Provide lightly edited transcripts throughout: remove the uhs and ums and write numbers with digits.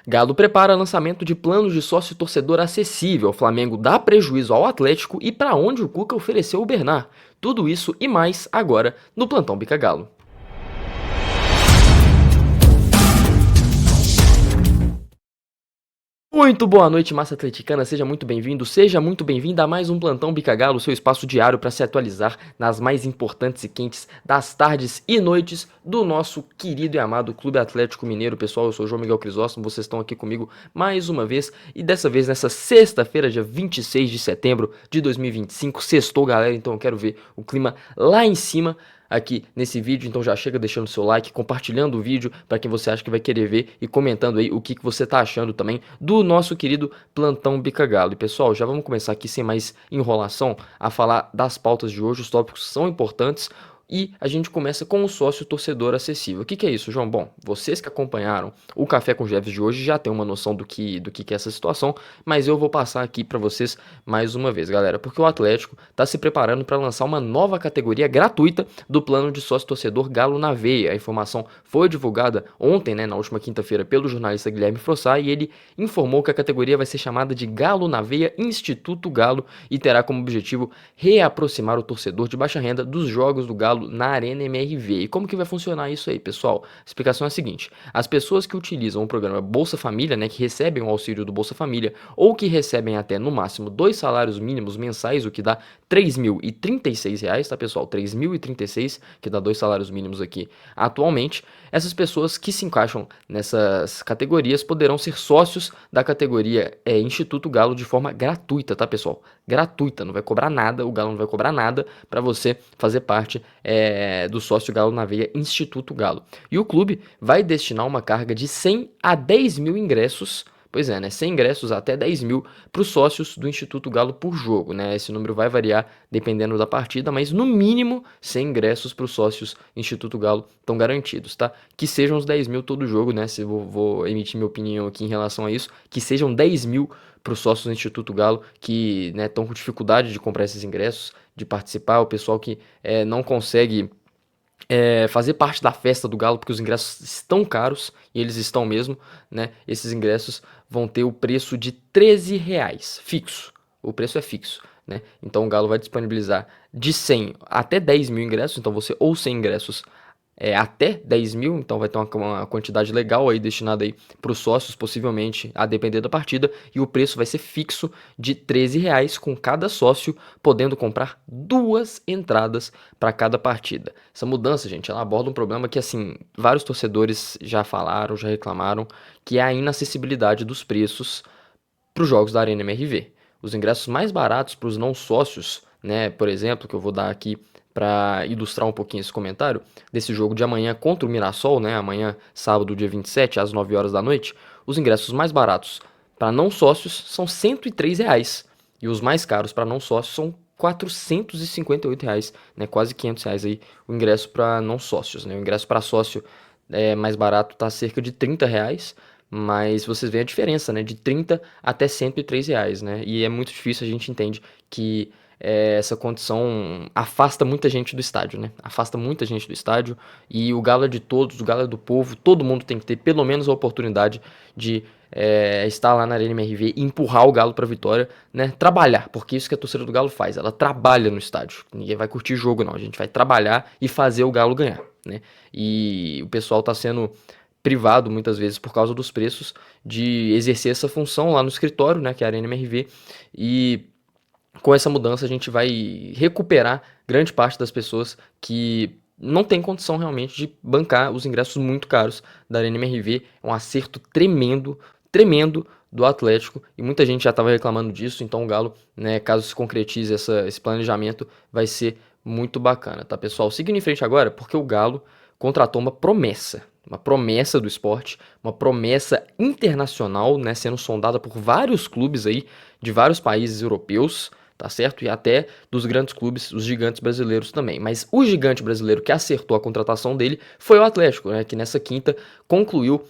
Galo prepara lançamento de planos de sócio torcedor acessível. O Flamengo dá prejuízo ao Atlético e para onde o Cuca ofereceu o Bernard. Tudo isso e mais agora no Plantão Bica Galo. Muito boa noite, massa atleticana, seja muito bem-vindo, seja muito bem-vinda a mais um Plantão Bica Galo, seu espaço diário para se atualizar nas mais importantes e quentes das tardes e noites do nosso querido e amado Clube Atlético Mineiro. Pessoal, eu sou o João Miguel Crisóstomo, vocês estão aqui comigo mais uma vez e dessa vez nessa sexta-feira, dia 26 de setembro de 2025, sextou, galera, então eu quero ver o clima lá em cima aqui nesse vídeo, então já chega deixando seu like, compartilhando o vídeo para quem você acha que vai querer ver e comentando aí o que você tá achando também do nosso querido Plantão Bica Galo. E pessoal, já vamos começar aqui sem mais enrolação a falar das pautas de hoje, os tópicos são importantes. E a gente começa com o sócio torcedor acessível. O que é isso, João? Bom, vocês que acompanharam o Café com Jeves de hoje já têm uma noção do que é essa situação, mas eu vou passar aqui para vocês mais uma vez, galera, porque o Atlético está se preparando para lançar uma nova categoria gratuita do plano de sócio torcedor Galo na Veia. A informação foi divulgada ontem, na última quinta-feira, pelo jornalista Guilherme Frossá, e ele informou que a categoria vai ser chamada de Galo na Veia Instituto Galo e terá como objetivo reaproximar o torcedor de baixa renda dos jogos do Galo na Arena MRV. E como que vai funcionar isso aí, pessoal? A explicação é a seguinte: as pessoas que utilizam o programa Bolsa Família, que recebem o auxílio do Bolsa Família ou que recebem até no máximo 2 salários mínimos mensais, o que dá R$ 3.036, tá, pessoal? R$ 3.036, que dá 2 salários mínimos aqui atualmente. Essas pessoas que se encaixam nessas categorias poderão ser sócios da categoria Instituto Galo de forma gratuita, tá, pessoal? Gratuita, não vai cobrar nada, o Galo não vai cobrar nada para você fazer parte do sócio Galo na Veia Instituto Galo. E o clube vai destinar uma carga de 100 a 10 mil ingressos. Pois é, 100 ingressos até 10 mil para os sócios do Instituto Galo por jogo, Esse número vai variar dependendo da partida, mas no mínimo 100 ingressos para os sócios Instituto Galo estão garantidos, tá? Que sejam os 10 mil todo jogo, Se eu vou emitir minha opinião aqui em relação a isso, que sejam 10 mil para os sócios do Instituto Galo que estão com dificuldade de comprar esses ingressos, de participar, o pessoal que não consegue fazer parte da festa do Galo, porque os ingressos estão caros, e eles estão mesmo, Esses ingressos vão ter o preço de R$ 13, fixo. O preço é fixo, Então o Galo vai disponibilizar de 100 até 10 mil ingressos, então você ou 100 ingressos até 10 mil, então vai ter uma quantidade legal aí destinada aí para os sócios, possivelmente, a depender da partida, e o preço vai ser fixo de R$ 13, com cada sócio podendo comprar 2 entradas para cada partida. Essa mudança, gente, ela aborda um problema que, assim, vários torcedores já falaram, já reclamaram, que é a inacessibilidade dos preços para os jogos da Arena MRV. Os ingressos mais baratos para os não sócios, por exemplo, que eu vou dar aqui para ilustrar um pouquinho esse comentário, desse jogo de amanhã contra o Mirassol, amanhã, sábado, dia 27, às 9 horas da noite, os ingressos mais baratos para não sócios são R$ 103, e os mais caros para não sócios são R$ 458, quase R$ 500 aí o ingresso para não sócios, O ingresso para sócio mais barato está cerca de R$ 30, mas vocês veem a diferença, de 30 até R$ 103, E é muito difícil, a gente entende que essa condição afasta muita gente do estádio, Afasta muita gente do estádio, e o Galo é de todos, o Galo é do povo, todo mundo tem que ter pelo menos a oportunidade de estar lá na Arena MRV e empurrar o Galo para a vitória, Trabalhar, porque isso que a torcida do Galo faz, ela trabalha no estádio. Ninguém vai curtir jogo, não, a gente vai trabalhar e fazer o Galo ganhar, E o pessoal está sendo privado muitas vezes por causa dos preços de exercer essa função lá no escritório, que é a Arena MRV, e com essa mudança a gente vai recuperar grande parte das pessoas que não tem condição realmente de bancar os ingressos muito caros da Arena MRV. É um acerto tremendo, tremendo do Atlético, e muita gente já estava reclamando disso, então o Galo, caso se concretize esse planejamento, vai ser muito bacana, tá, pessoal? Seguindo em frente agora, porque o Galo contratou uma promessa do esporte, uma promessa internacional, sendo sondada por vários clubes aí de vários países europeus, tá certo? E até dos grandes clubes, os gigantes brasileiros também. Mas o gigante brasileiro que acertou a contratação dele foi o Atlético, que nessa quinta concluiu,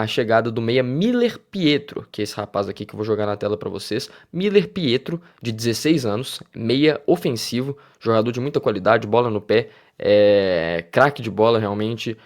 a chegada do meia Miller Pietro, que é esse rapaz aqui que eu vou jogar na tela para vocês. Miller Pietro, de 16 anos, meia ofensivo, jogador de muita qualidade, bola no pé, craque de bola realmente,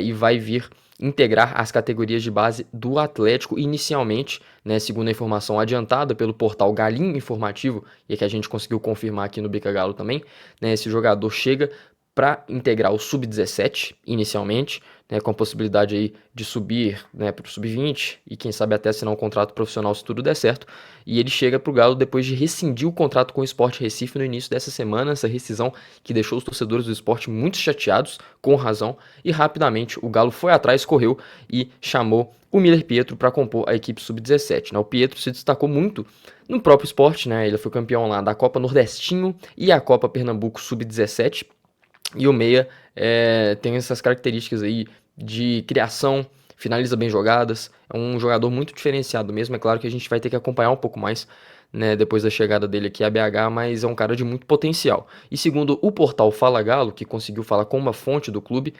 e vai vir integrar as categorias de base do Atlético inicialmente, né, segundo a informação adiantada pelo portal Galinho Informativo, e que a gente conseguiu confirmar aqui no Bica Galo também, né, esse jogador chega para integrar o Sub-17 inicialmente, né, com a possibilidade aí de subir, né, para o Sub-20 e quem sabe até assinar um contrato profissional se tudo der certo. E ele chega para o Galo depois de rescindir o contrato com o Sport Recife no início dessa semana, essa rescisão que deixou os torcedores do esporte muito chateados, com razão, e rapidamente o Galo foi atrás, correu e chamou o Miller Pietro para compor a equipe Sub-17. Né? O Pietro se destacou muito no próprio esporte, né? Ele foi campeão lá da Copa Nordestinho e a Copa Pernambuco Sub-17, e o meia tem essas características aí de criação, finaliza bem jogadas, é um jogador muito diferenciado mesmo. É claro que a gente vai ter que acompanhar um pouco mais, né, depois da chegada dele aqui a BH, mas é um cara de muito potencial. E segundo o portal Fala Galo, que conseguiu falar com uma fonte do clube,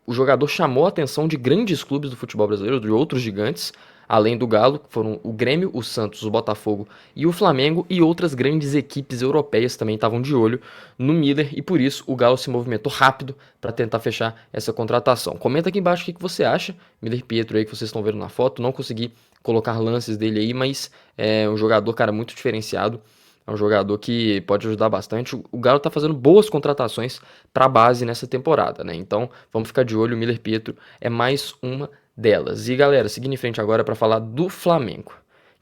o jogador chamou a atenção de grandes clubes do futebol brasileiro, de outros gigantes, além do Galo, que foram o Grêmio, o Santos, o Botafogo e o Flamengo, e outras grandes equipes europeias também estavam de olho no Miller, e por isso o Galo se movimentou rápido para tentar fechar essa contratação. Comenta aqui embaixo o que você acha. Miller Pietro aí que vocês estão vendo na foto, não consegui colocar lances dele aí, mas é um jogador, cara, muito diferenciado. É um jogador que pode ajudar bastante. O Galo tá fazendo boas contratações para a base nessa temporada, né? Então vamos ficar de olho. O Miller Pietro é mais uma delas. E galera, seguindo em frente agora para falar do Flamengo,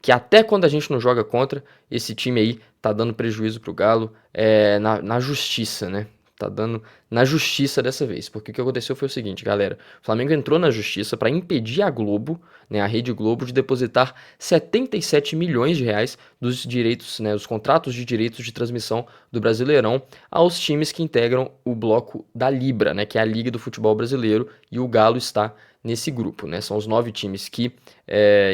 que até quando a gente não joga contra, esse time aí tá dando prejuízo pro Galo na justiça, né? Tá dando na justiça dessa vez, porque o que aconteceu foi o seguinte, galera: o Flamengo entrou na justiça para impedir a Globo, né, a Rede Globo, de depositar 77 milhões de reais dos direitos, né, os contratos de direitos de transmissão do Brasileirão aos times que integram o bloco da Libra, né, que é a Liga do Futebol Brasileiro, e o Galo está nesse grupo, né? São os 9 times que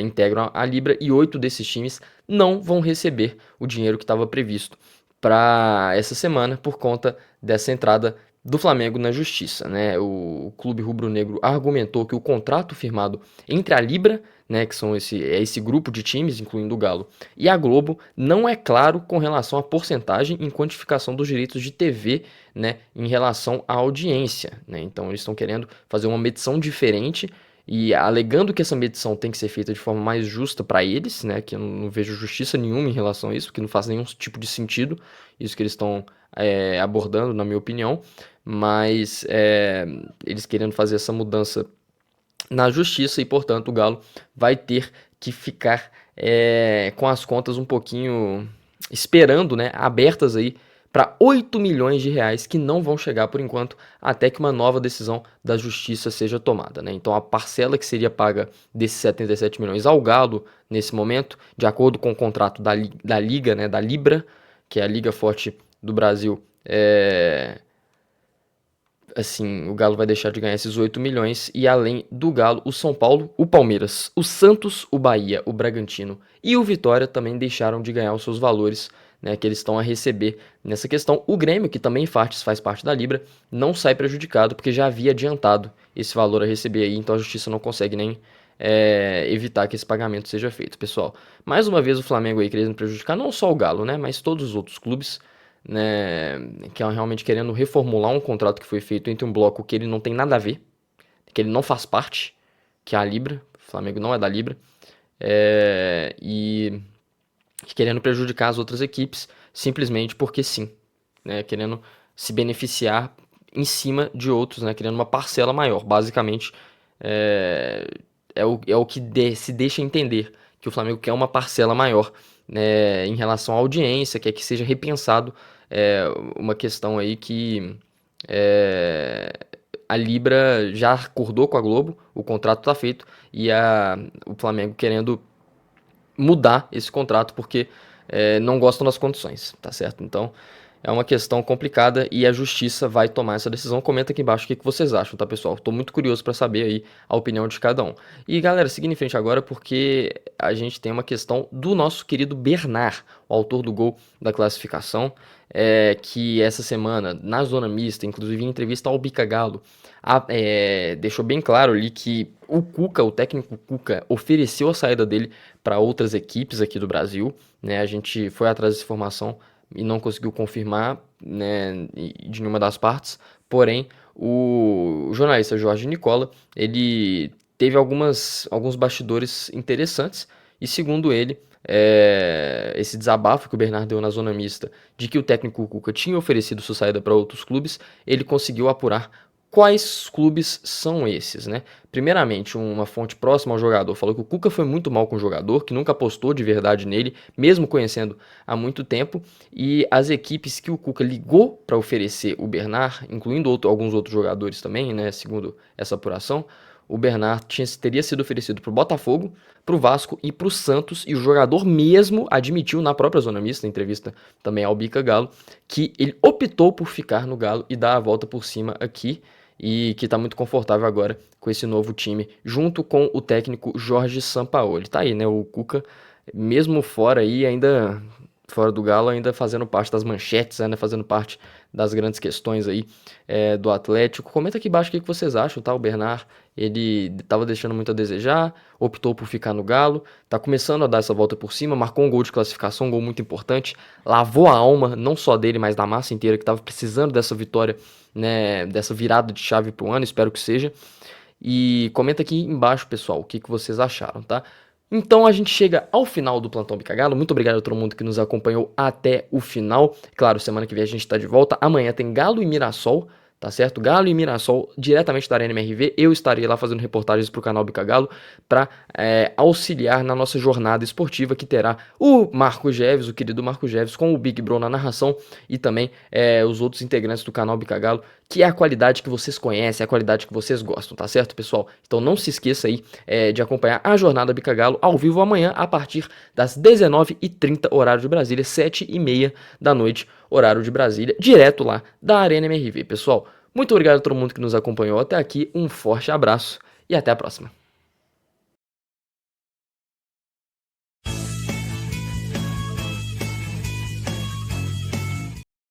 integram a Libra, e 8 desses times não vão receber o dinheiro que estava previsto para essa semana por conta dessa entrada do Flamengo na justiça, né? O clube rubro-negro argumentou que o contrato firmado entre a Libra, né, que são esse grupo de times, incluindo o Galo, e a Globo, não é claro com relação à porcentagem e quantificação dos direitos de TV, né, em relação à audiência, né? Então eles estão querendo fazer uma medição diferente e alegando que essa medição tem que ser feita de forma mais justa para eles, né, que eu não vejo justiça nenhuma em relação a isso, que não faz nenhum tipo de sentido isso que eles estão abordando, na minha opinião, mas eles querendo fazer essa mudança na justiça, e portanto o Galo vai ter que ficar com as contas um pouquinho esperando, né, abertas aí para 8 milhões de reais que não vão chegar por enquanto, até que uma nova decisão da justiça seja tomada, né? Então a parcela que seria paga desses 77 milhões ao Galo nesse momento, de acordo com o contrato da Liga, né, da Libra, que é a Liga Forte do Brasil, assim, o Galo vai deixar de ganhar esses 8 milhões, e além do Galo, o São Paulo, o Palmeiras, o Santos, o Bahia, o Bragantino e o Vitória também deixaram de ganhar os seus valores, né, que eles estão a receber nessa questão. O Grêmio, que também faz parte da Libra, não sai prejudicado porque já havia adiantado esse valor a receber aí, então a justiça não consegue nem evitar que esse pagamento seja feito, pessoal. Mais uma vez o Flamengo aí querendo prejudicar não só o Galo, né, mas todos os outros clubes, né, que é realmente querendo reformular um contrato que foi feito entre um bloco que ele não tem nada a ver, que ele não faz parte, que é a Libra. O Flamengo não é da Libra, e querendo prejudicar as outras equipes simplesmente porque sim, né, querendo se beneficiar em cima de outros, né, querendo uma parcela maior. Basicamente é o que se deixa entender, que o Flamengo quer uma parcela maior, né, em relação à audiência, quer que seja repensado uma questão aí que a Libra já acordou com a Globo, o contrato está feito, e o Flamengo querendo mudar esse contrato porque não gostam das condições, tá certo? Então é uma questão complicada e a justiça vai tomar essa decisão. Comenta aqui embaixo o que vocês acham, tá, pessoal? Tô muito curioso para saber aí a opinião de cada um. E galera, seguindo em frente agora, porque a gente tem uma questão do nosso querido Bernard, o autor do gol da classificação, que essa semana, na zona mista, inclusive em entrevista ao Bica Galo, deixou bem claro ali que o Cuca, o técnico Cuca, ofereceu a saída dele para outras equipes aqui do Brasil, né? A gente foi atrás dessa informação e não conseguiu confirmar, né, de nenhuma das partes, porém o jornalista Jorge Nicola, ele teve alguns bastidores interessantes e, segundo ele, esse desabafo que o Bernard deu na zona mista de que o técnico Cuca tinha oferecido sua saída para outros clubes, ele conseguiu apurar quais clubes são esses, né? Primeiramente, uma fonte próxima ao jogador falou que o Cuca foi muito mal com o jogador, que nunca apostou de verdade nele, mesmo conhecendo há muito tempo, e as equipes que o Cuca ligou para oferecer o Bernard, incluindo alguns outros jogadores também, né, segundo essa apuração, o Bernard teria sido oferecido para o Botafogo, para o Vasco e para o Santos, e o jogador mesmo admitiu na própria zona mista, em entrevista também ao Bica Galo, que ele optou por ficar no Galo e dar a volta por cima aqui, e que está muito confortável agora com esse novo time, junto com o técnico Jorge Sampaoli. Tá aí, né, o Cuca, mesmo fora aí, ainda fora do Galo, ainda fazendo parte das manchetes, ainda fazendo parte das grandes questões aí do Atlético. Comenta aqui embaixo o que vocês acham, tá? O Bernard, ele estava deixando muito a desejar, optou por ficar no Galo, tá começando a dar essa volta por cima, marcou um gol de classificação, um gol muito importante, lavou a alma, não só dele, mas da massa inteira, que estava precisando dessa vitória, né, dessa virada de chave pro ano, espero que seja. E comenta aqui embaixo, pessoal, o que vocês acharam, tá? Então a gente chega ao final do Plantão Bicagalo. Muito obrigado a todo mundo que nos acompanhou até o final. Claro, semana que vem a gente tá de volta. Amanhã tem Galo e Mirassol, tá certo? Galo e Mirassol diretamente da Arena MRV. Eu estarei lá fazendo reportagens pro canal Bicagalo para auxiliar na nossa jornada esportiva, que terá o Marco Geves, o querido Marco Geves, com o Big Bro na narração e também os outros integrantes do canal Bicagalo, que é a qualidade que vocês conhecem, é a qualidade que vocês gostam, tá certo, pessoal? Então não se esqueça aí de acompanhar a jornada Bicagalo ao vivo amanhã a partir das 19h30, horário de Brasília, 7h30 da noite, horário de Brasília, direto lá da Arena MRV. Pessoal, muito obrigado a todo mundo que nos acompanhou até aqui, um forte abraço e até a próxima.